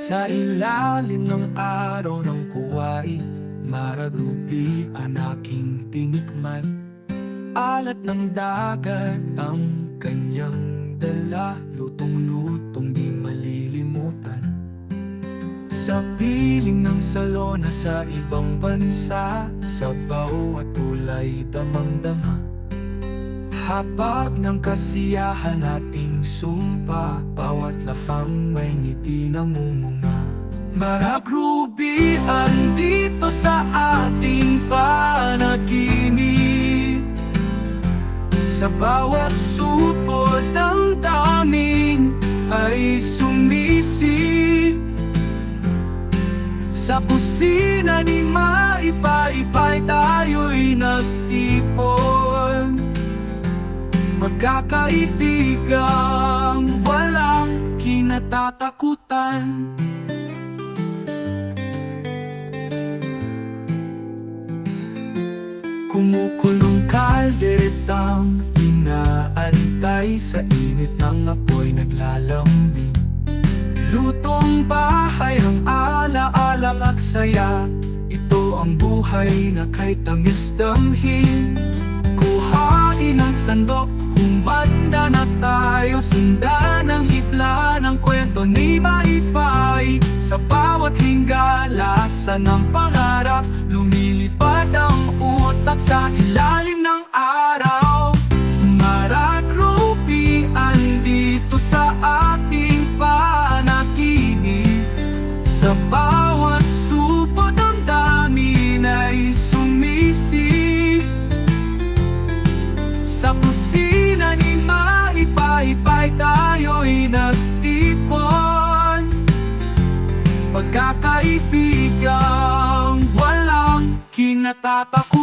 Sa ilalim ng araw ng kuwai, maragupi ang aking tinikman. Alat ng dagat ang kanyang dala, lutong-lutong di malilimutan. Sa piling ng salona sa ibang bansa, sa bawat kulay damang-dama. Habag ng kasiyahan ating sumpa, bawat lafang may ngiti namumunga. Maragrubi andito sa ating panaginip, sa bawat supot ang daming ay sumisip. Sa kusina ni Maipay-Pay tayo'y nagtipon, magkakaibigang walang kinatatakutan. Kumukulong kalderetang inaantay, sa init ng apoy naglalambing. Lutong bahay ang ala-alang aksaya, ito ang buhay na kay tamis damhin. Kuhain ang sandok, humanda na tayo, sundan ang hibla ng kwento ni Maipay. Sa bawat hinggala,sa ng pangarap, lumilipad ang utak sa ilalim ng araw. Maragrupi andito sa ating panaginip, sa bawat supot ang dami na'y sumisip. Sa kusina ni Maipay-Pay tayo'y nagtipon, pagkakaibigang walang kinatatakutan.